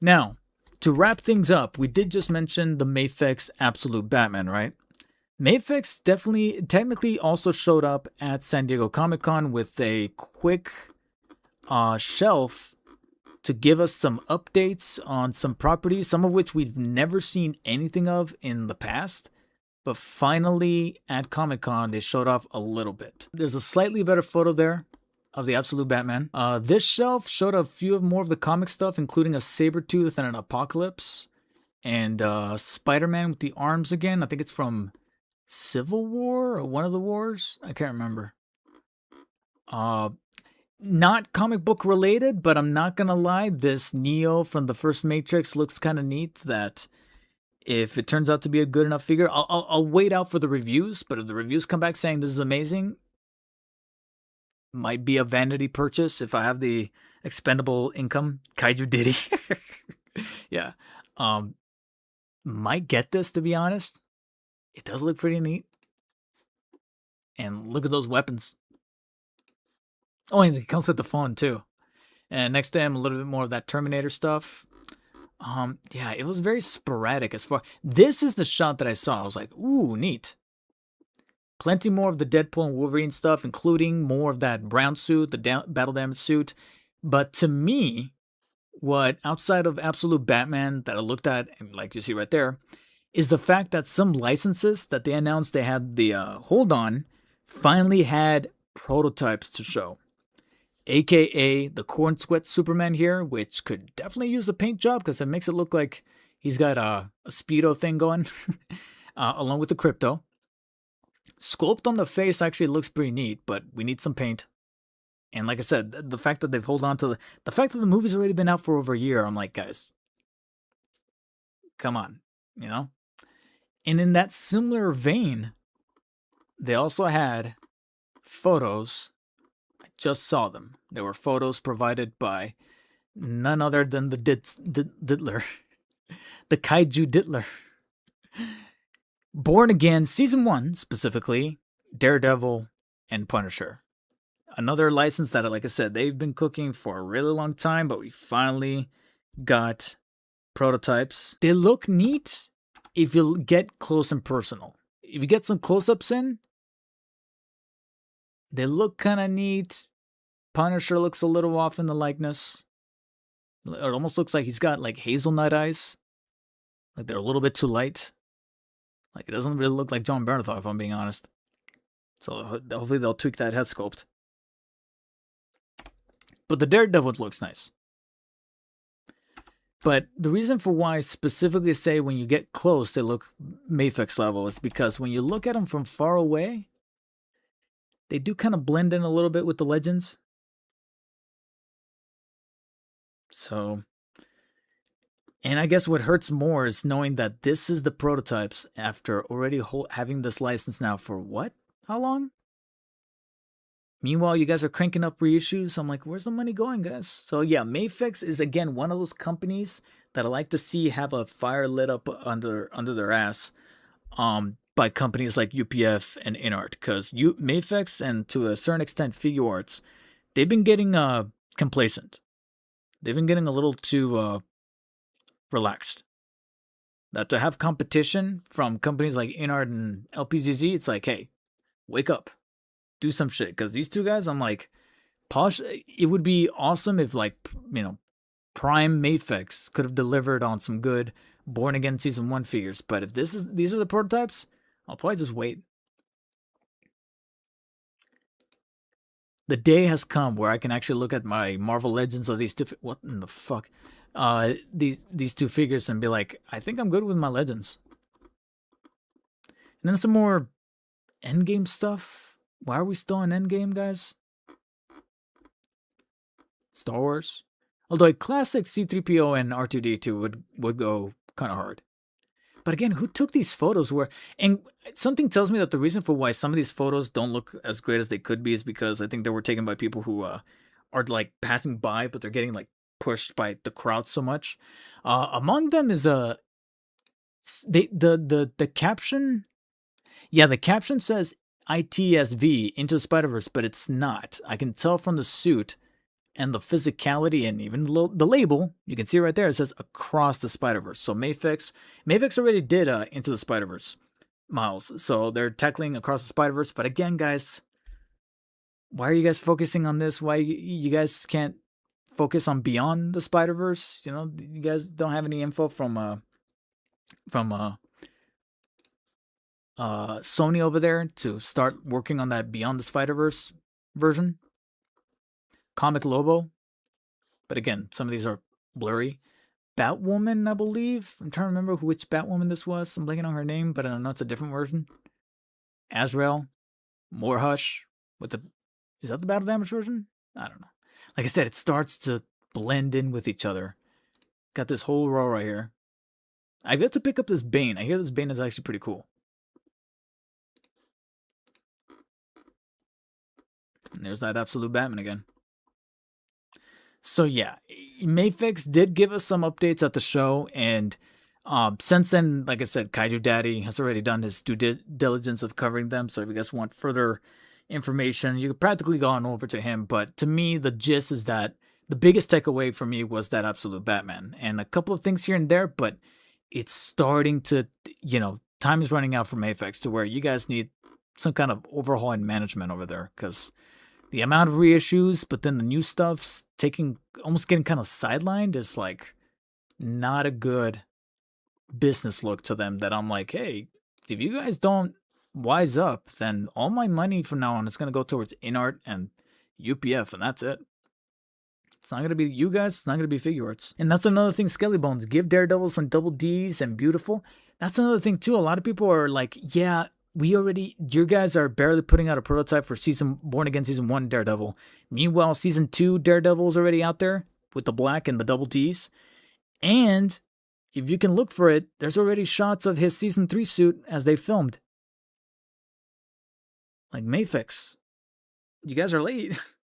Now, to wrap things up, we did just mention the Mafex Absolute Batman, right? Mafex definitely, technically also showed up at San Diego Comic-Con with a quick shelf to give us some updates on some properties, some of which we've never seen anything of in the past. But finally, at Comic-Con, they showed off a little bit. There's a slightly better photo there of the Absolute Batman. This shelf showed a few more of the comic stuff, including a Sabretooth and an Apocalypse. And Spider-Man with the arms again. I think it's from Civil War or one of the wars. I can't remember. Not comic book related, but I'm not gonna lie. This Neo from the first Matrix looks kind of neat. That if it turns out to be a good enough figure, I'll wait out for the reviews. But if the reviews come back saying this is amazing, might be a vanity purchase if I have the expendable income. Kaiju Diddy. Yeah. Might get this, to be honest. It does look pretty neat. And look at those weapons. Oh, and it comes with the phone too. And next to him, a little bit more of that Terminator stuff. Yeah, it was very sporadic as far. This is the shot that I saw. I was like, ooh, neat. Plenty more of the Deadpool and Wolverine stuff, including more of that brown suit, the battle damage suit. But to me, what outside of Absolute Batman that I looked at, and like you see right there, is the fact that some licenses that they announced they had the hold on finally had prototypes to show. AKA the Corn Sweat Superman here, which could definitely use a paint job because it makes it look like he's got a Speedo thing going, along with the Crypto. Sculpt on the face actually looks pretty neat, but we need some paint. And like I said, the fact that they've held on to the fact that the movie's already been out for over a year, I'm like, guys, come on, you know? And in that similar vein, they also had photos. I just saw them. There were photos provided by none other than the Diddler. The Kaiju Diddler. Born Again, Season 1, specifically, Daredevil, and Punisher. Another license that, like I said, they've been cooking for a really long time, but we finally got prototypes. They look neat if you get close and personal. If you get some close-ups in, they look kind of neat. Punisher looks a little off in the likeness. It almost looks like he's got like hazelnut eyes. Like they're a little bit too light. Like it doesn't really look like John Bernthal, if I'm being honest. So hopefully they'll tweak that head sculpt. But the Daredevil looks nice. But the reason for why I specifically say when you get close they look Mafex level is because when you look at them from far away, they do kind of blend in a little bit with the legends. So, and I guess what hurts more is knowing that this is the prototypes after already having this license now for what? How long? Meanwhile, you guys are cranking up reissues. I'm like, where's the money going, guys? So yeah, Mafex is again one of those companies that I like to see have a fire lit up under their ass by companies like UPF and InArt. Because Mafex and to a certain extent Figure Arts, they've been getting complacent. They've been getting a little too relaxed. That to have competition from companies like InArt and LPZZ, it's like, hey, wake up. Do some shit. Because these two guys, I'm like, Posh, it would be awesome if, like, you know, Prime Mafex could have delivered on some good Born Again Season 1 figures. But if these are the prototypes, I'll probably just wait. The day has come where I can actually look at my Marvel Legends of these two. What in the fuck? These two figures and be like, I think I'm good with my Legends. And then some more Endgame stuff. Why are we still in Endgame, guys? Star Wars. Although a classic C-3PO and R2-D2 would go kind of hard. But again, who took these photos? And something tells me that the reason for why some of these photos don't look as great as they could be is because I think they were taken by people who are like passing by, but they're getting like pushed by the crowd so much. Among them is the caption. Yeah, the caption says ITSV Into the Spider-Verse, but it's not. I can tell from the suit and the physicality and even the label, you can see right there, it says Across the Spider-Verse. So Mafex already did Into the Spider-Verse, Miles. So they're tackling Across the Spider-Verse. But again, guys, why are you guys focusing on this? Why you guys can't focus on Beyond the Spider-Verse? You know, you guys don't have any info from Sony over there to start working on that Beyond the Spider-Verse version. Comic Lobo. But again, some of these are blurry. Batwoman, I believe. I'm trying to remember which Batwoman this was. I'm blanking on her name, but I know it's a different version. Azrael. More Hush. Is that the Battle Damage version? I don't know. Like I said, it starts to blend in with each other. Got this whole row right here. I get to pick up this Bane. I hear this Bane is actually pretty cool. And there's that Absolute Batman again. So yeah, Mafex did give us some updates at the show, and since then, like I said, Kaiju Daddy has already done his due diligence of covering them. So if you guys want further information, you could practically go on over to him. But to me, the gist is that the biggest takeaway for me was that Absolute Batman, and a couple of things here and there, but it's starting to, time is running out for Mafex to where you guys need some kind of overhaul and management over there, because the amount of reissues, but then the new stuff's almost getting kind of sidelined is like not a good business look to them. That I'm like, hey, if you guys don't wise up, then all my money from now on is going to go towards InArt and UPF, and that's it. It's not going to be you guys. It's not going to be Figure Arts. And that's another thing, Skelly Bones. Give Daredevil some double Ds and beautiful. That's another thing, too. A lot of people are like, yeah, you guys are barely putting out a prototype for Born Again Season 1 Daredevil. Meanwhile, Season 2 Daredevil is already out there with the black and the double Ds. And if you can look for it, there's already shots of his Season 3 suit as they filmed. Like, Mafex, you guys are late.